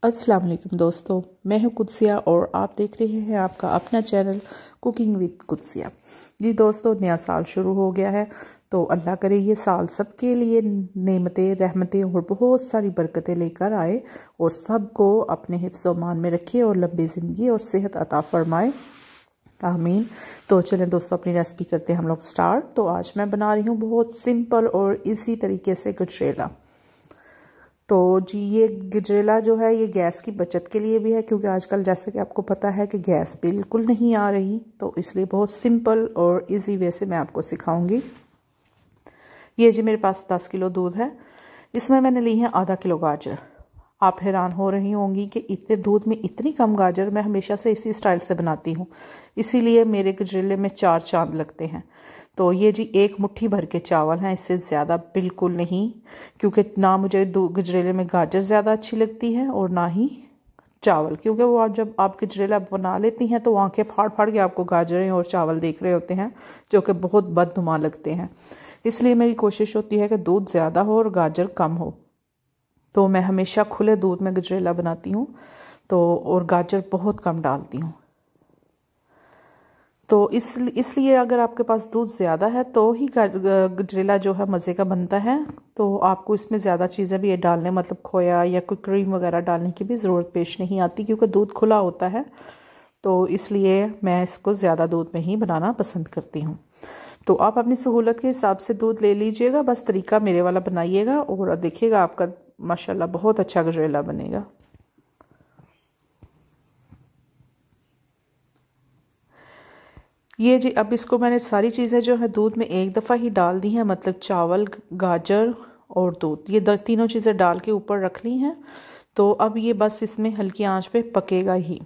अस्सलाम वालेकुम दोस्तों, मैं हूं कुदसिया और आप देख रहे हैं आपका अपना चैनल कुकिंग विद कुदसिया। जी दोस्तों, नया साल शुरू हो गया है तो अल्लाह करे ये साल सबके लिए नेमतें, रहमतें और बहुत सारी बरकतें लेकर आए और सबको अपने हिफ्ज़ व मान में रखे और लंबी ज़िंदगी और सेहत अता फरमाए, आमीन। तो चलें दोस्तों, अपनी रेसिपी करते हैं हम लोग स्टार्ट। तो आज मैं बना रही हूँ बहुत सिंपल और इसी तरीके से गजरेला। तो जी ये गजरेला जो है ये गैस की बचत के लिए भी है, क्योंकि आजकल जैसा कि आपको पता है कि गैस बिल्कुल नहीं आ रही, तो इसलिए बहुत सिंपल और इजी वे से मैं आपको सिखाऊंगी। ये जी मेरे पास 10 किलो दूध है, इसमें मैंने ली है आधा किलो गाजर। आप हैरान हो रही होंगी कि इतने दूध में इतनी कम गाजर। मैं हमेशा से इसी स्टाइल से बनाती हूँ, इसीलिए मेरे गजरेले में 4 चांद लगते हैं। तो ये जी एक मुट्ठी भर के चावल हैं, इससे ज़्यादा बिल्कुल नहीं, क्योंकि ना मुझे गजरेले में गाजर ज़्यादा अच्छी लगती है और ना ही चावल, क्योंकि वो आप जब आप गजरेला बना लेती हैं तो आंखें फाड़ फाड़ के आपको गाजरें और चावल देख रहे होते हैं, जो कि बहुत बदनुमा लगते हैं। इसलिए मेरी कोशिश होती है कि दूध ज़्यादा हो और गाजर कम हो। तो मैं हमेशा खुले दूध में गजरेला बनाती हूँ, तो और गाजर बहुत कम डालती हूँ। तो इसलिए अगर आपके पास दूध ज़्यादा है तो ही गजरेला जो है मज़े का बनता है। तो आपको इसमें ज़्यादा चीज़ें भी डालने, मतलब खोया या कोई क्रीम वगैरह डालने की भी ज़रूरत पेश नहीं आती, क्योंकि दूध खुला होता है। तो इसलिए मैं इसको ज़्यादा दूध में ही बनाना पसंद करती हूँ। तो आप अपनी सहूलत के हिसाब से दूध ले लीजिएगा, बस तरीका मेरे वाला बनाइएगा और देखिएगा आपका माशाल्लाह बहुत अच्छा गजरेला बनेगा। ये जी अब इसको मैंने सारी चीज़ें जो है दूध में एक दफ़ा ही डाल दी हैं, मतलब चावल, गाजर और दूध, ये तीनों चीज़ें डाल के ऊपर रख ली हैं। तो अब ये बस इसमें हल्की आंच पे पकेगा ही,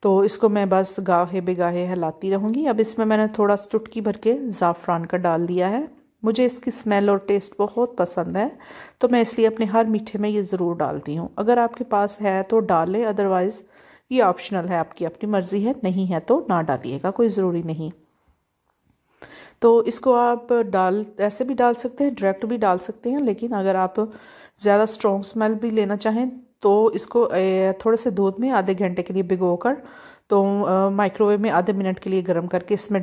तो इसको मैं बस गाहे बेगाहे हिलाती रहूँगी। अब इसमें मैंने थोड़ा चुटकी भर के ज़ाफ़रान का डाल दिया है। मुझे इसकी स्मेल और टेस्ट बहुत पसंद है, तो मैं इसलिए अपने हर मीठे में ये ज़रूर डालती हूँ। अगर आपके पास है तो डालें, अदरवाइज़ ये ऑप्शनल है, आपकी अपनी मर्ज़ी है, नहीं है तो ना डालिएगा, कोई ज़रूरी नहीं। तो इसको आप ऐसे भी डाल सकते हैं, डायरेक्ट भी डाल सकते हैं, लेकिन अगर आप ज़्यादा स्ट्रॉन्ग स्मेल भी लेना चाहें तो इसको थोड़े से दूध में आधे घंटे के लिए भिगोकर तो माइक्रोवेव में आधे मिनट के लिए गर्म करके इसमें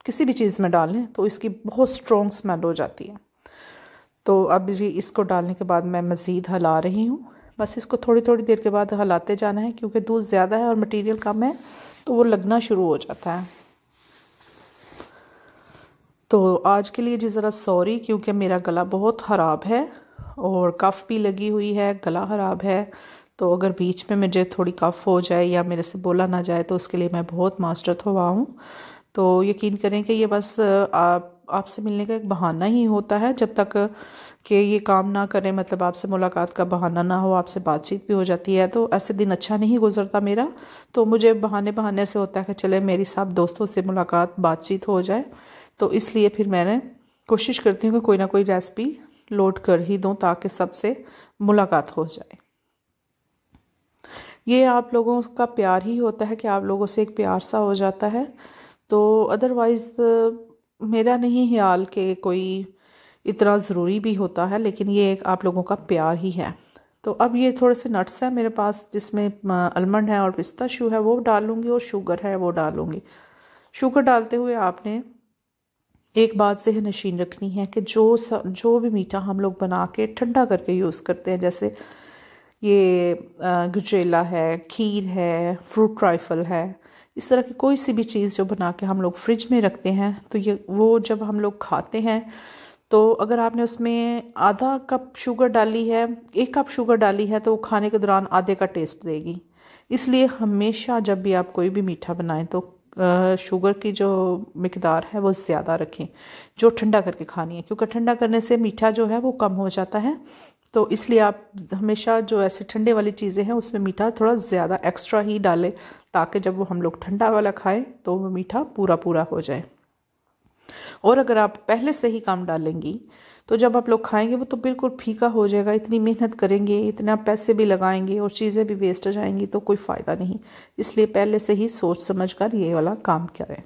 किसी भी चीज़ में डाल लें तो इसकी बहुत स्ट्रॉन्ग स्मेल हो जाती है। तो अब जी इसको डालने के बाद मैं मज़ीद हिला रही हूँ। बस इसको थोड़ी थोड़ी देर के बाद हिलाते जाना है, क्योंकि दूध ज़्यादा है और मटेरियल कम है तो वो लगना शुरू हो जाता है। तो आज के लिए जी ज़रा सॉरी, क्योंकि मेरा गला बहुत ख़राब है और कफ़ भी लगी हुई है, गला ख़राब है। तो अगर बीच में मुझे थोड़ी कफ़ हो जाए या मेरे से बोला ना जाए तो उसके लिए मैं बहुत मास्टर हुआ हूँ। तो यकीन करें कि ये बस आपसे मिलने का एक बहाना ही होता है, जब तक कि ये काम ना करें, मतलब आपसे मुलाकात का बहाना ना हो, आपसे बातचीत भी हो जाती है तो ऐसे दिन अच्छा नहीं गुजरता मेरा। तो मुझे बहाने से होता है कि चले मेरी सब दोस्तों से मुलाकात, बातचीत हो जाए। तो इसलिए फिर मैंने कोशिश करती हूँ कि कोई ना कोई रेसिपी लोड कर ही दूँ ताकि सबसे मुलाकात हो जाए। ये आप लोगों का प्यार ही होता है कि आप लोगों से एक प्यार सा हो जाता है। तो अदरवाइज़ मेरा नहीं ख्याल कि कोई इतना ज़रूरी भी होता है, लेकिन ये एक आप लोगों का प्यार ही है। तो अब ये थोड़े से नट्स हैं मेरे पास, जिसमें आलमंड है और पिस्ताशू है, वो डालूंगी और शुगर है वो डालूंगी। शुगर डालते हुए आपने एक बात से नशीन रखनी है कि जो भी मीठा हम लोग बना के ठंडा करके यूज़ करते हैं, जैसे ये गजरेला है, खीर है, फ्रूट ट्राइफल है, इस तरह की कोई सी भी चीज़ जो बना के हम लोग फ्रिज में रखते हैं, तो ये वो जब हम लोग खाते हैं तो अगर आपने उसमें आधा कप शुगर डाली है, 1 कप शुगर डाली है, तो वो खाने के दौरान आधे का टेस्ट देगी। इसलिए हमेशा जब भी आप कोई भी मीठा बनाएं तो शुगर की जो मिकदार है वो ज़्यादा रखें, जो ठंडा करके खानी है, क्योंकि ठंडा करने से मीठा जो है वो कम हो जाता है। तो इसलिए आप हमेशा जो ऐसे ठंडे वाली चीज़ें हैं उसमें मीठा थोड़ा ज़्यादा एक्स्ट्रा ही डालें, ताकि जब वो हम लोग ठंडा वाला खाएं तो वो मीठा पूरा पूरा हो जाए। और अगर आप पहले से ही कम डालेंगी तो जब आप लोग खाएंगे वो तो बिल्कुल फीका हो जाएगा। इतनी मेहनत करेंगे, इतना पैसे भी लगाएंगे और चीज़ें भी वेस्ट हो जाएंगी, तो कोई फ़ायदा नहीं। इसलिए पहले से ही सोच समझ कर ये वाला काम करें।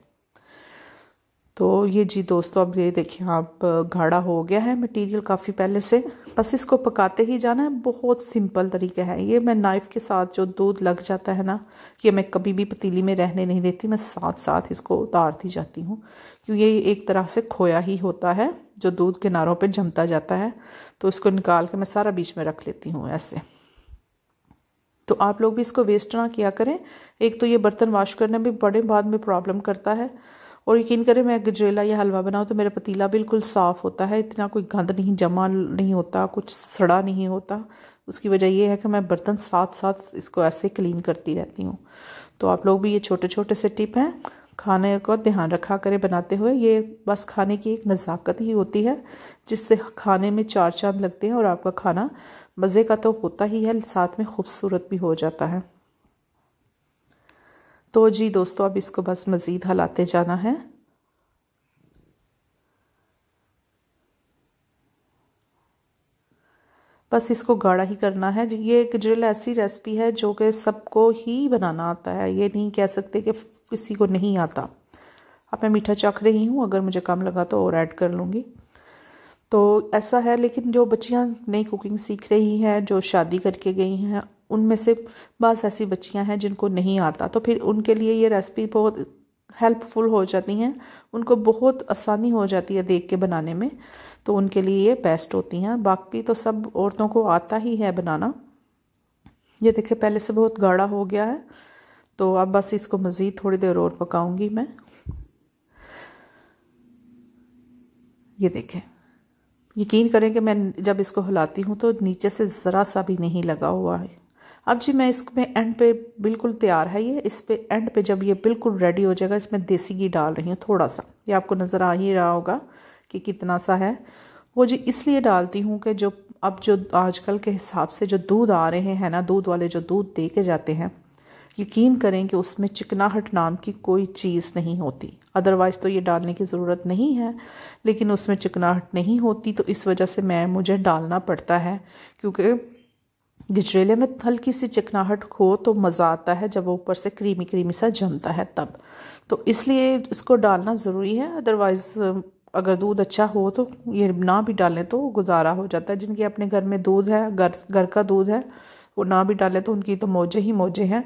तो ये जी दोस्तों, अब ये देखिए आप गाढ़ा हो गया है मटेरियल काफ़ी पहले से। बस इसको पकाते ही जाना है, बहुत सिंपल तरीका है ये। मैं नाइफ़ के साथ जो दूध लग जाता है ना, ये मैं कभी भी पतीली में रहने नहीं देती, मैं साथ साथ इसको उतारती जाती हूँ, क्योंकि ये एक तरह से खोया ही होता है जो दूध किनारों पे जमता जाता है। तो इसको निकाल के मैं सारा बीच में रख लेती हूँ ऐसे। तो आप लोग भी इसको वेस्ट ना किया करें। एक तो ये बर्तन वॉश करने में बड़े बाद में प्रॉब्लम करता है, और यकीन करें मैं गजरेला या हलवा बनाऊँ तो मेरा पतीला बिल्कुल साफ़ होता है, इतना कोई गंद नहीं जमा नहीं होता, कुछ सड़ा नहीं होता। उसकी वजह ये है कि मैं बर्तन साथ साथ इसको ऐसे क्लीन करती रहती हूँ। तो आप लोग भी ये छोटे छोटे से टिप हैं, खाने को ध्यान रखा करें बनाते हुए। ये बस खाने की एक नज़ाकत ही होती है जिससे खाने में चार चांद लगते हैं, और आपका खाना मज़े का तो होता ही है, साथ में खूबसूरत भी हो जाता है। तो जी दोस्तों, अब इसको बस मज़ीद हलाते जाना है। बस इसको गाढ़ा ही करना है। ये गजरेला ऐसी रेसिपी है जो कि सबको ही बनाना आता है, ये नहीं कह सकते कि किसी को नहीं आता। अब मैं मीठा चख रही हूँ, अगर मुझे कम लगा तो और ऐड कर लूँगी। तो ऐसा है, लेकिन जो बच्चियाँ नई कुकिंग सीख रही हैं, जो शादी करके गई हैं, उनमें से बस ऐसी बच्चियाँ हैं जिनको नहीं आता, तो फिर उनके लिए ये रेसिपी बहुत हेल्पफुल हो जाती हैं, उनको बहुत आसानी हो जाती है देख के बनाने में, तो उनके लिए ये बेस्ट होती हैं। बाकी तो सब औरतों को आता ही है बनाना। ये देखिए पहले से बहुत गाढ़ा हो गया है, तो अब बस इसको मज़ीद थोड़ी देर और पकाऊंगी मैं। ये देखें, यकीन करें कि मैं जब इसको हिलाती हूँ तो नीचे से ज़रा सा भी नहीं लगा हुआ है। अब जी मैं इसमें एंड पे बिल्कुल तैयार है ये, इस पे एंड पे जब ये बिल्कुल रेडी हो जाएगा, इसमें देसी घी डाल रही हूँ थोड़ा सा। ये आपको नज़र आ ही रहा होगा कि कितना सा है। वो जी इसलिए डालती हूँ कि जो अब जो आजकल के हिसाब से जो दूध आ रहे हैं ना, दूध वाले जो दूध दे के जाते हैं, यकीन करें कि उसमें चिकनाहट नाम की कोई चीज़ नहीं होती। अदरवाइज़ तो ये डालने की ज़रूरत नहीं है, लेकिन उसमें चिकनाहट नहीं होती, तो इस वजह से मुझे डालना पड़ता है, क्योंकि गजरेले में हल्की सी चिकनाहट हो तो मज़ा आता है, जब वो ऊपर से क्रीमी क्रीमी सा जमता है तब। तो इसलिए इसको डालना ज़रूरी है। अदरवाइज़ अगर दूध अच्छा हो तो ये ना भी डालें तो गुजारा हो जाता है। जिनके अपने घर में दूध है, घर का दूध है, वो ना भी डालें तो उनकी तो मौजे ही मौजे हैं।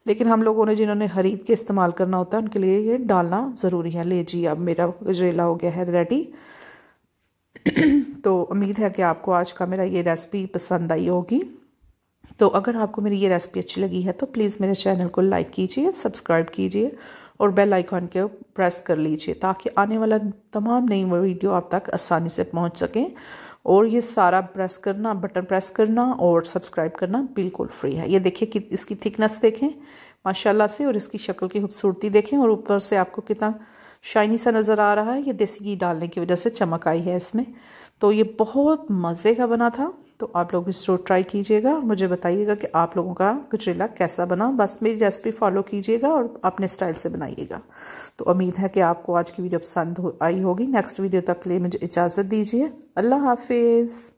लेकिन हम लोगों ने जिन्होंने खरीद के इस्तेमाल करना होता है, उनके लिए ये डालना ज़रूरी है। ले जी, अब मेरा गजरेला हो गया है रेडी। तो उम्मीद है कि आपको आज का मेरा ये रेसिपी पसंद आई होगी। तो अगर आपको मेरी ये रेसिपी अच्छी लगी है तो प्लीज़ मेरे चैनल को लाइक कीजिए, सब्सक्राइब कीजिए और बेल आइकॉन के प्रेस कर लीजिए, ताकि आने वाला तमाम नई ववीडियो आप तक आसानी से पहुंच सकें। और ये सारा प्रेस करना, बटन प्रेस करना और सब्सक्राइब करना बिल्कुल फ्री है। ये देखिए कि इसकी थिकनेस देखें माशाल्लाह से, और इसकी शक्ल की खूबसूरती देखें, और ऊपर से आपको कितना शाइनी सा नज़र आ रहा है। ये देसी घी डालने की वजह से चमक आई है इसमें। तो ये बहुत मज़े का बना था। तो आप लोग भी ज़रूर ट्राई कीजिएगा और मुझे बताइएगा कि आप लोगों का गजरेला कैसा बना। बस मेरी रेसिपी फॉलो कीजिएगा और अपने स्टाइल से बनाइएगा। तो उम्मीद है कि आपको आज की वीडियो पसंद आई होगी। नेक्स्ट वीडियो तक के लिए मुझे इजाज़त दीजिए। अल्लाह हाफिज़।